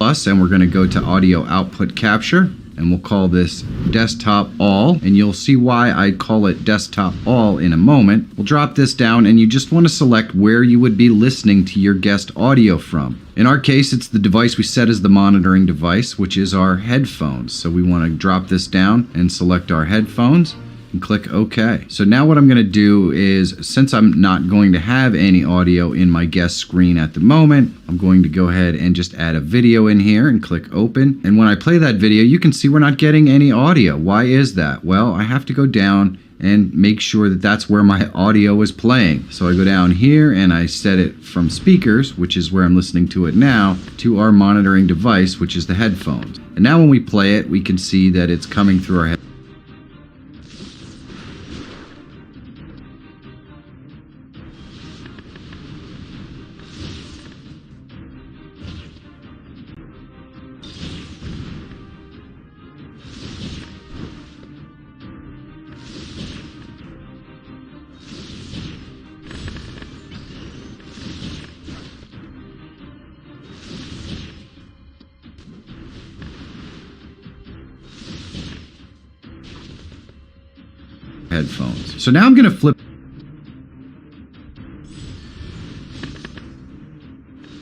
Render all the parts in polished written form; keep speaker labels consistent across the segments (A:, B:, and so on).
A: plus, and we're going to go to audio output capture, and we'll call this desktop all, and you'll see why I call it desktop all in a moment. We'll drop this down, and you just want to select where you would be listening to your guest audio from. In our case, it's the device we set as the monitoring device, which is our headphones. So we want to drop this down and select our headphones and click OK. So now what I'm going to do is, since I'm not going to have any audio in my guest screen at the moment, I'm going to go ahead and just add a video in here and click open. And when I play that video, you can see we're not getting any audio. Why is that? Well, I have to go down and make sure that that's where my audio is playing. So I go down here and I set it from speakers, which is where I'm listening to it now, to our monitoring device, which is the headphones. And now when we play it, we can see that it's coming through our headphones. So now I'm going to flip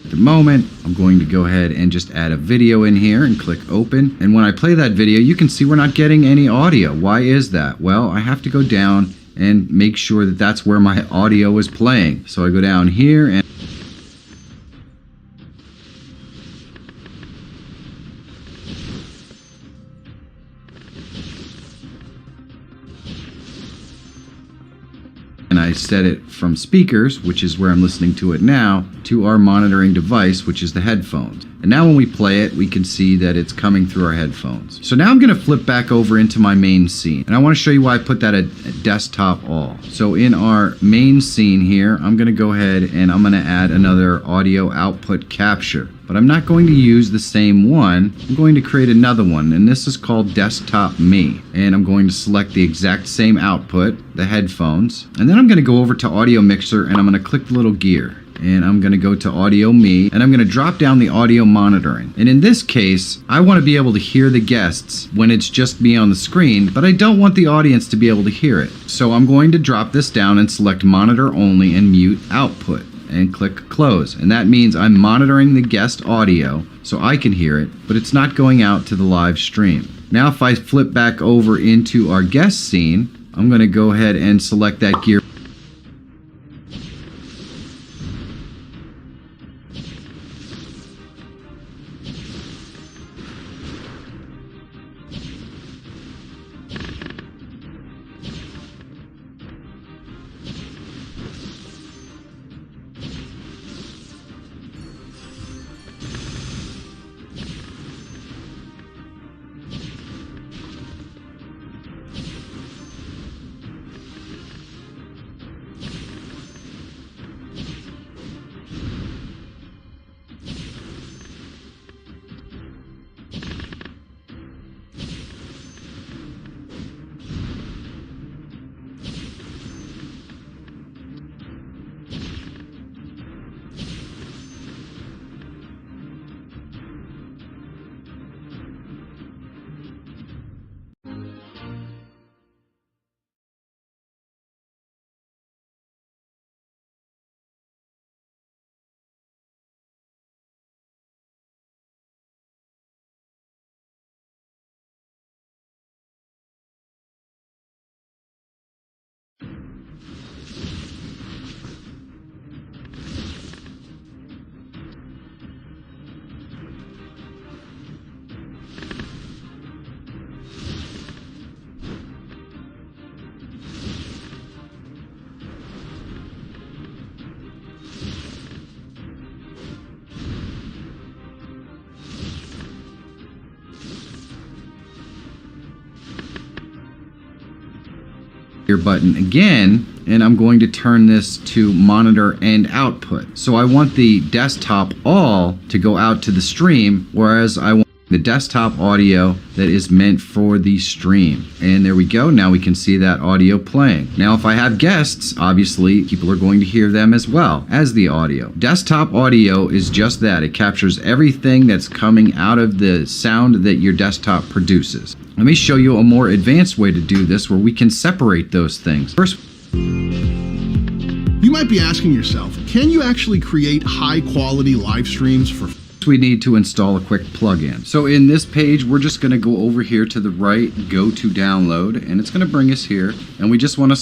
A: at the moment. I'm going to go ahead and just add a video in here and click open. And when I play that video, you can see we're not getting any audio. Why is that? Well, I have to go down and make sure that that's where my audio is playing. So I go down here and I set it from speakers, which is where I'm listening to it now, to our monitoring device, which is the headphones. And now when we play it, we can see that it's coming through our headphones. So now I'm going to flip back over into my main scene. And I want to show you why I put that at desktop all. So in our main scene here, I'm going to go ahead and I'm going to add another audio output capture. But I'm not going to use the same one. I'm going to create another one, and this is called Desktop Me. And I'm going to select the exact same output, the headphones. And then I'm going to go over to Audio Mixer, and I'm going to click the little gear. And I'm going to go to Audio Me, and I'm going to drop down the audio monitoring. And in this case, I want to be able to hear the guests when it's just me on the screen, but I don't want the audience to be able to hear it. So I'm going to drop this down and select Monitor Only and Mute Output, and click Close. And that means I'm monitoring the guest audio so I can hear it, but it's not going out to the live stream. Now if I flip back over into our guest scene, I'm going to go ahead and select that gear. Button again, and I'm going to turn this to monitor and output. So I want the desktop all to go out to the stream, whereas I want the desktop audio that is meant for the stream. And there we go. Now we can see that audio playing. Now, if I have guests, obviously people are going to hear them as well as the audio. Desktop audio is just that. It captures everything that's coming out of the sound that your desktop produces. Let me show you a more advanced way to do this where we can separate those things. First,
B: you might be asking yourself, can you actually create high-quality live streams for
A: we need to install a quick plugin. So in this page, we're just going to go over here to the right, go to download, and it's going to bring us here. And we just want to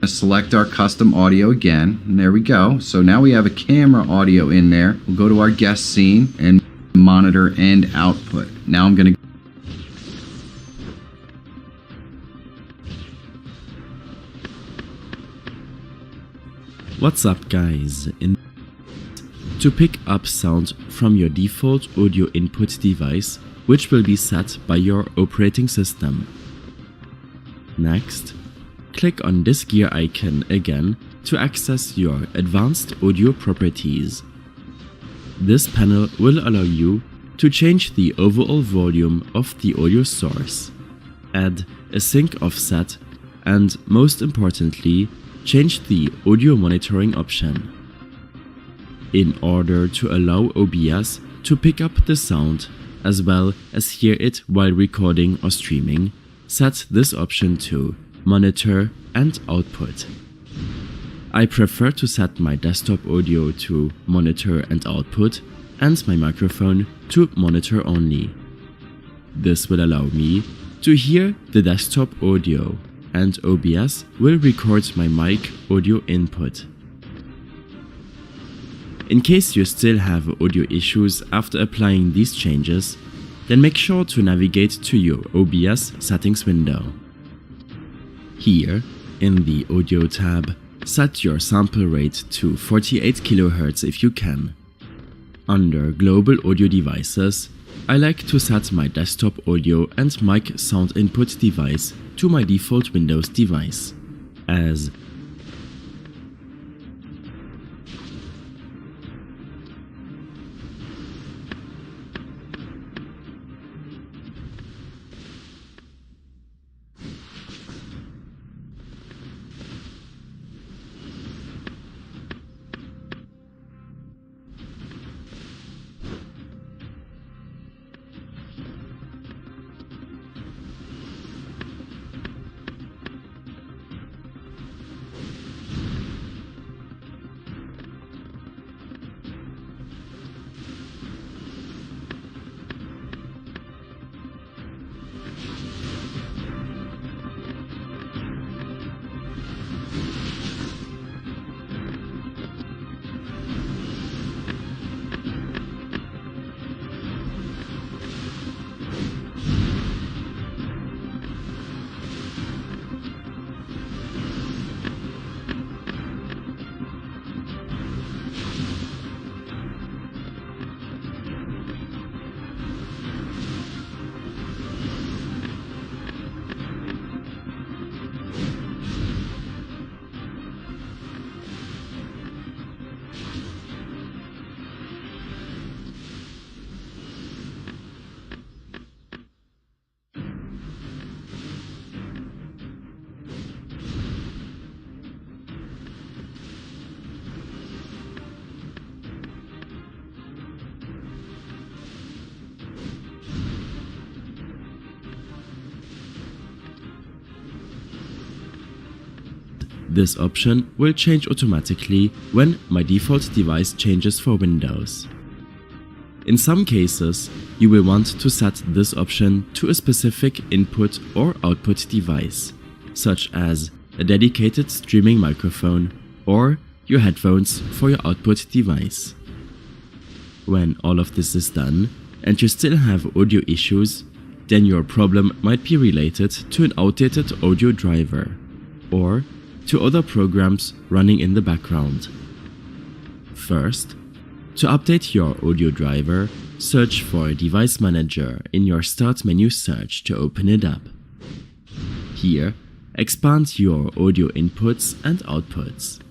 A: select our custom audio again. And there we go. So now we have a camera audio in there. We'll go to our guest scene and monitor and output. Now I'm going to
C: What's up, guys? To pick up sound from your default audio input device, which will be set by your operating system. Next, click on this gear icon again to access your advanced audio properties. This panel will allow you to change the overall volume of the audio source, add a sync offset, and most importantly, change the audio monitoring option. In order to allow OBS to pick up the sound as well as hear it while recording or streaming, set this option to Monitor and Output. I prefer to set my desktop audio to Monitor and Output and my microphone to Monitor only. This will allow me to hear the desktop audio, and OBS will record my mic audio input. In case you still have audio issues after applying these changes, then make sure to navigate to your OBS settings window. Here, in the Audio tab, set your sample rate to 48 kHz if you can. Under Global Audio Devices, I like to set my desktop audio and mic sound input device to my default Windows device, as this option will change automatically when my default device changes for Windows. In some cases, you will want to set this option to a specific input or output device, such as a dedicated streaming microphone or your headphones for your output device. When all of this is done and you still have audio issues, then your problem might be related to an outdated audio driver or to other programs running in the background. First, to update your audio driver, search for Device Manager in your Start menu search to open it up. Here, expand your audio inputs and outputs.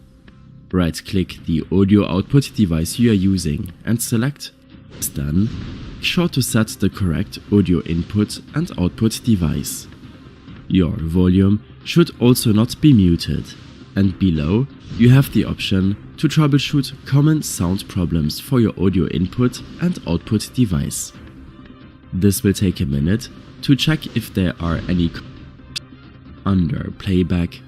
C: Right-click the audio output device you are using and select Done. sure to set the correct audio input and output device. Your volume should also not be muted, and below you have the option to troubleshoot common sound problems for your audio input and output device. This will take a minute to check if there are any. Under playback,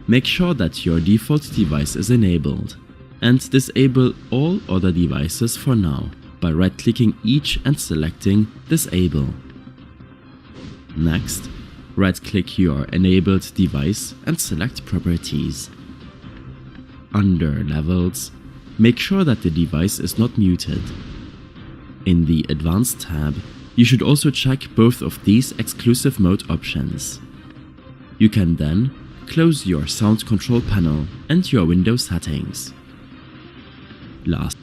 C: make sure that your default device is enabled, and disable all other devices for now by right-clicking each and selecting Disable. Next, right-click your enabled device and select Properties. Under Levels, make sure that the device is not muted. In the Advanced tab, you should also check both of these exclusive mode options. You can then close your sound control panel and your Windows settings. Last.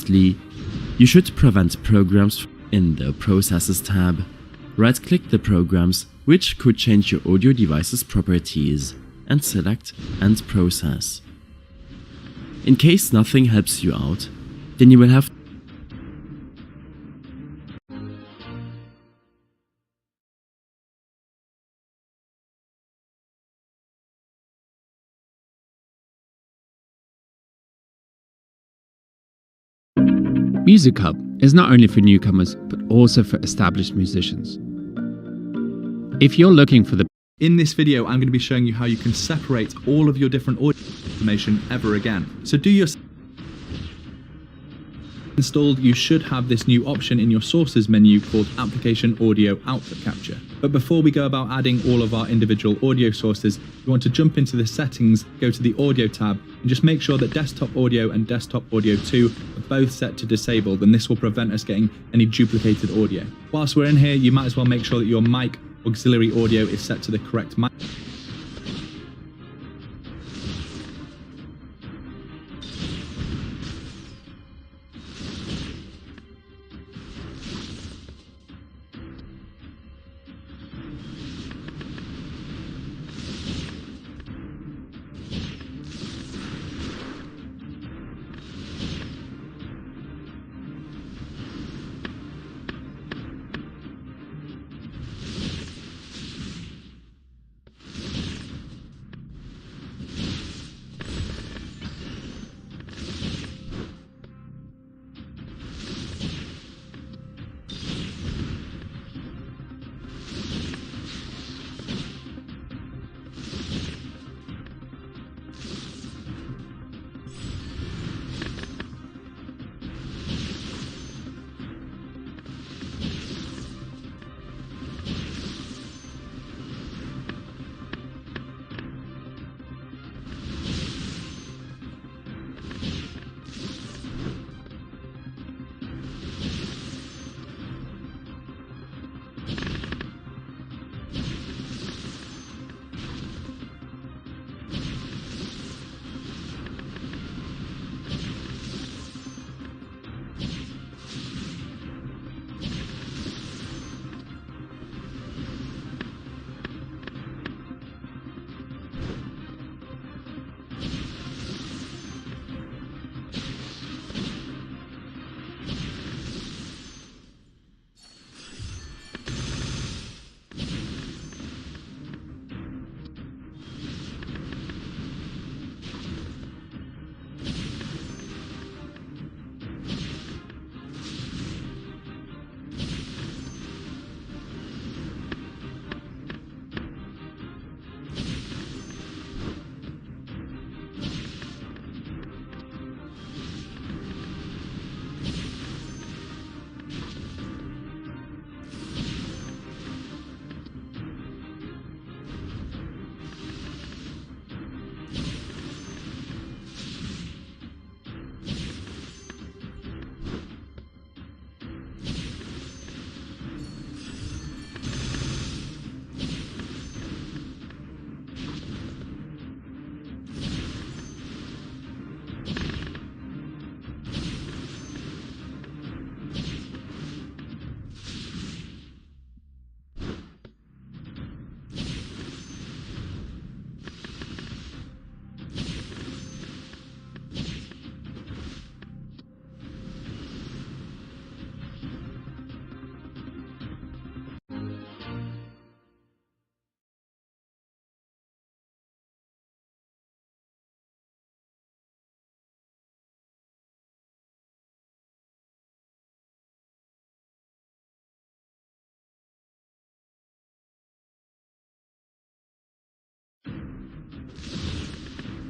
C: Lastly, you should prevent programs. In the Processes tab, right-click the programs which could change your audio device's properties and select End Process. In case nothing helps you out, then you will have
D: Music Hub is not only for newcomers, but also for established musicians. If you're looking for the
E: In this video, I'm going to be showing you how you can separate all of your different audio information ever again. So do your installed, you should have this new option in your sources menu called Application Audio Output Capture. But before we go about adding all of our individual audio sources, you want to jump into the settings, go to the audio tab, and just make sure that desktop audio and desktop audio 2 are both set to disabled, and this will prevent us getting any duplicated audio. Whilst we're in here, you might as well make sure that your mic auxiliary audio is set to the correct mic.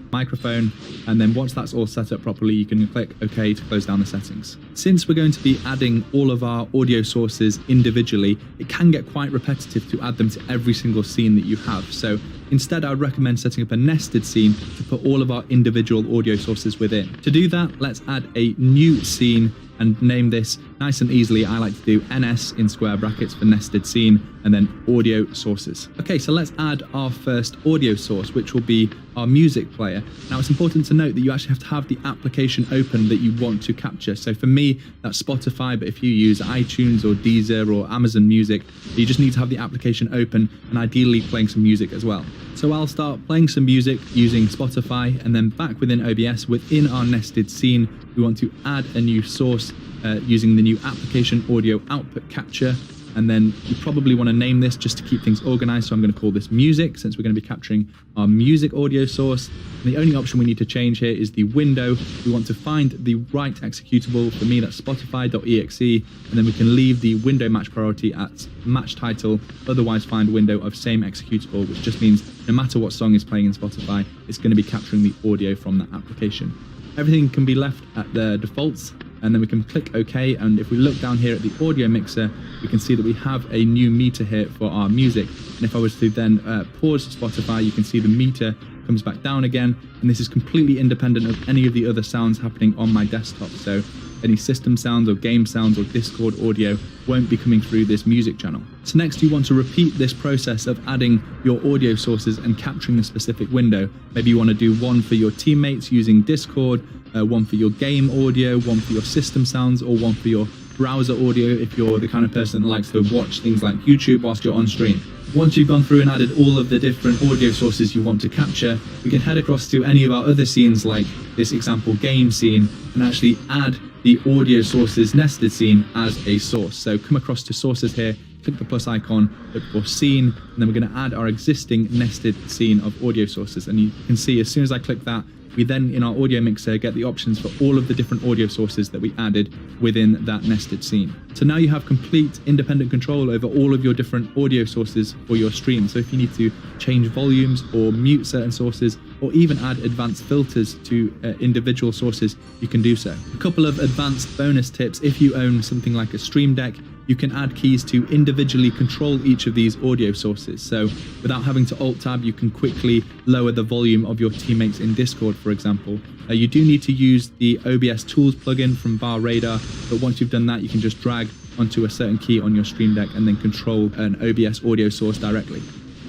E: microphone, and then once that's all set up properly, you can click OK to close down the settings. Since we're going to be adding all of our audio sources individually, it can get quite repetitive to add them to every single scene that you have. So instead, I would recommend setting up a nested scene to put all of our individual audio sources within. To do that, let's add a new scene and name this nice and easily. I like to do NS in square brackets for nested scene and then audio sources. Okay, so let's add our first audio source, which will be our music player. Now it's important to note that you actually have to have the application open that you want to capture. So for me, that's Spotify, but if you use iTunes or Deezer or Amazon Music, you just need to have the application open and ideally playing some music as well. So I'll start playing some music using Spotify, and then back within OBS, within our nested scene, we want to add a new source using the new application audio output capture. And then you probably want to name this just to keep things organized. So I'm going to call this music, since we're going to be capturing our music audio source. And the only option we need to change here is the window. We want to find the right executable. For me, that's spotify.exe. And then we can leave the window match priority at match title, otherwise find window of same executable, which just means no matter what song is playing in Spotify, it's going to be capturing the audio from that application. Everything can be left at the defaults, and then we can click OK. And if we look down here at the audio mixer, we can see that we have a new meter here for our music. And if I was to then pause Spotify, you can see the meter comes back down again. And this is completely independent of any of the other sounds happening on my desktop. So any system sounds or game sounds or Discord audio won't be coming through this music channel. So next, you want to repeat this process of adding your audio sources and capturing a specific window. Maybe you want to do one for your teammates using Discord, one for your game audio, one for your system sounds, or one for your browser audio if you're the kind of person that likes to watch things like YouTube whilst you're on stream. Once you've gone through and added all of the different audio sources you want to capture, we can head across to any of our other scenes, like this example game scene, and actually add the audio sources nested scene as a source. So come across to sources here, click the plus icon, look for scene, and then we're going to add our existing nested scene of audio sources. And you can see as soon as I click that, we then in our audio mixer get the options for all of the different audio sources that we added within that nested scene. So now you have complete independent control over all of your different audio sources for your stream. So if you need to change volumes or mute certain sources, or even add advanced filters to individual sources, you can do so. A couple of advanced bonus tips: if you own something like a Stream Deck, you can add keys to individually control each of these audio sources. So without having to Alt-Tab, you can quickly lower the volume of your teammates in Discord, for example. You do need to use the OBS Tools plugin from Bar Radar, but once you've done that, you can just drag onto a certain key on your Stream Deck and then control an OBS audio source directly.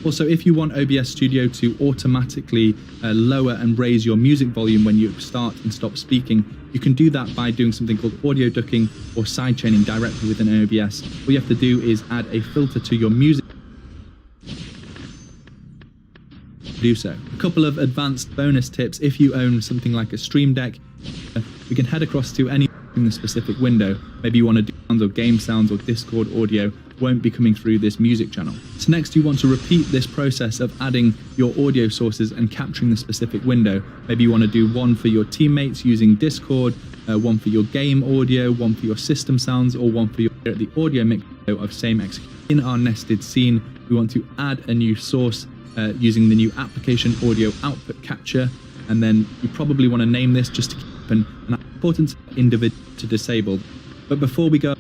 E: Also, if you want OBS Studio to automatically lower and raise your music volume when you start and stop speaking, you can do that by doing something called audio ducking or sidechaining directly within OBS. All you have to do is add a filter to your music. Do so. A couple of advanced bonus tips: if you own something like a Stream Deck, we can head across to any in the specific window. Maybe you want to do sounds or game sounds or Discord audio won't be coming through this music channel. So next, you want to repeat this process of adding your audio sources and capturing the specific window. Maybe you want to do one for your teammates using Discord, one for your game audio, one for your system sounds, or one for your the audio mix of same execution. In our nested scene, we want to add a new source using the new application audio output capture, and then you probably want to name this just to keep an important individual to disabled. But before we go,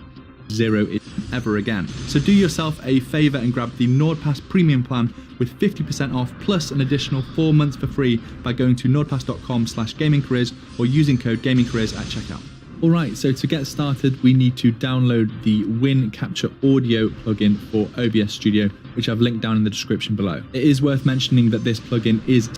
E: 0 is ever again. So do yourself a favor and grab the NordPass premium plan with 50% off plus an additional 4 months for free by going to nordpass.com/gamingcareers or using code gamingcareers at checkout. All right, so to get started, we need to download the Win Capture Audio plugin for OBS Studio, which I've linked down in the description below. It is worth mentioning that this plugin is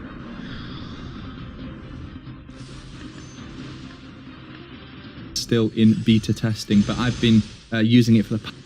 E: still in beta testing, but I've been using it for the past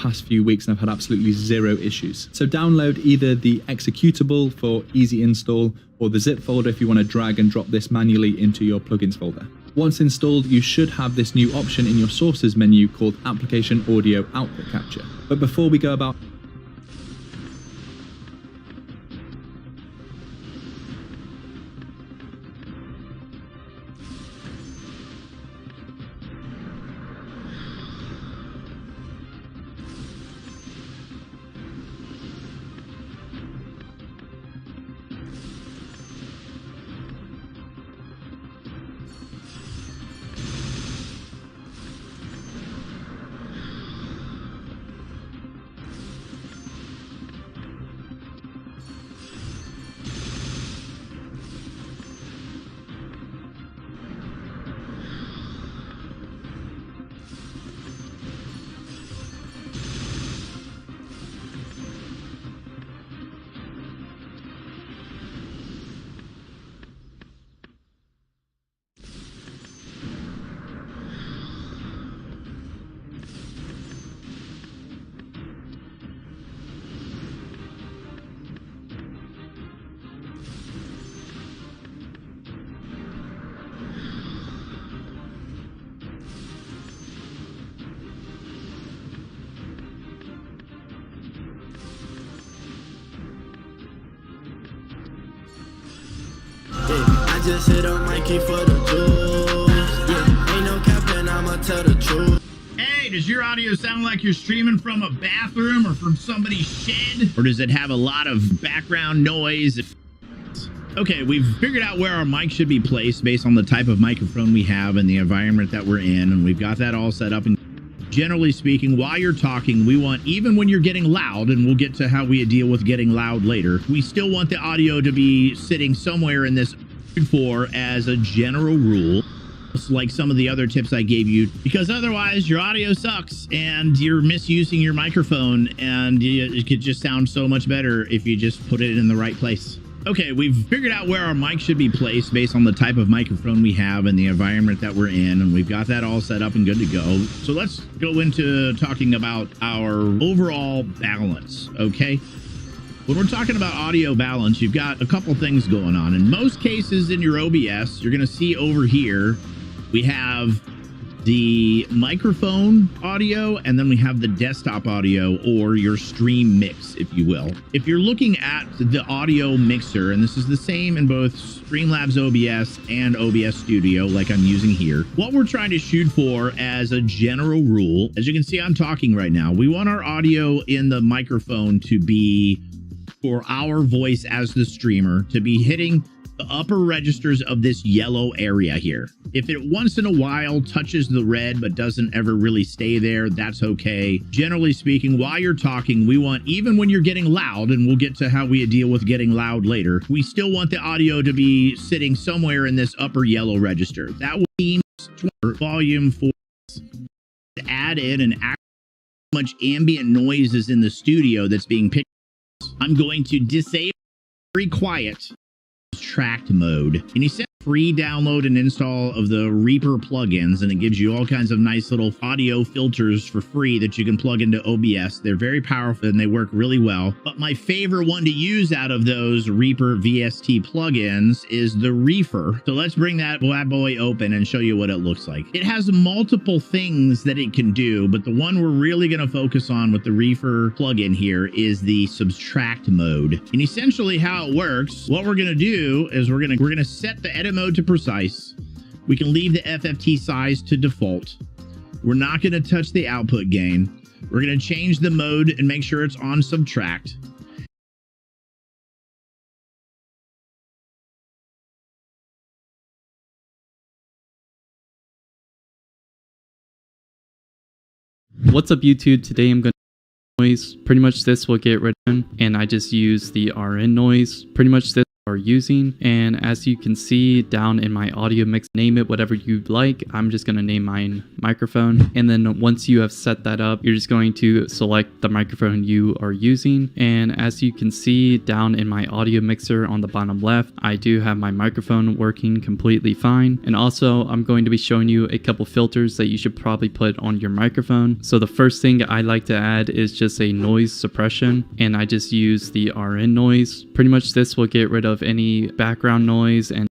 E: past few weeks and I've had absolutely zero issues. So download either the executable for easy install or the zip folder if you want to drag and drop this manually into your plugins folder. Once installed, you should have this new option in your sources menu called Application Audio Output Capture. But before we go about
F: I just hit on Mikey for the juice. Yeah, ain't no capping, I'ma tell the truth.
G: Hey, does your audio sound like you're streaming from a bathroom or from somebody's shed? Or does it have a lot of background noise? Okay, we've figured out where our mic should be placed based on the type of microphone we have and the environment that we're in, and we've got that all set up. And generally speaking, while you're talking, we want, even when you're getting loud, and we'll get to how we deal with getting loud later, we still want the audio to be sitting somewhere in this for as a general rule, like some of the other tips I gave you, because otherwise your audio sucks and you're misusing your microphone, and it could just sound so much better if you just put it in the right place. Okay, we've figured out where our mic should be placed based on the type of microphone we have and the environment that we're in, and we've got that all set up and good to go. So let's go into talking about our overall balance, okay? When we're talking about audio balance, you've got a couple things going on. In most cases in your OBS, you're going to see over here, we have the microphone audio, and then we have the desktop audio, or your stream mix, if you will. If you're looking at the audio mixer, and this is the same in both Streamlabs OBS and OBS Studio, like I'm using here, what we're trying to shoot for as a general rule, as you can see, I'm talking right now, we want our audio in the microphone to be, for our voice as the streamer, to be hitting the upper registers of this yellow area here. If it once in a while touches the red but doesn't ever really stay there, that's okay. Generally speaking, while you're talking, we want, even when you're getting loud, and we'll get to how we deal with getting loud later, we still want the audio to be sitting somewhere in this upper yellow register. That will mean volume 4 to add in and how much ambient noise is in the studio that's being picked. I'm going to disable very quiet tracked mode, and you set free download and install of the Reaper plugins, and it gives you all kinds of nice little audio filters for free that you can plug into OBS. They're very powerful and they work really well, but my favorite one to use out of those Reaper VST plugins is the Reaper. So let's bring that bad boy open and show you what it looks like. It has multiple things that it can do, but the one we're really going to focus on with the Reaper plugin here is the subtract mode. And essentially how it works, what we're going to do is we're going to set the edit mode to precise. We can leave the FFT size to default. We're not going to touch the output gain. We're going to change the mode and make sure it's on subtract.
H: What's up YouTube? Today I'm going to noise. Pretty much this will get rid of, and I just use the RN noise. Pretty much this are using. And as you can see down in my audio mix, name it whatever you'd like. I'm just going to name mine microphone. And then once you have set that up, you're just going to select the microphone you are using. And as you can see down in my audio mixer on the bottom left, I do have my microphone working completely fine. And also I'm going to be showing you a couple filters that you should probably put on your microphone. So the first thing I like to add is just a noise suppression, and I just use the RN noise. Pretty much this will get rid of any background noise and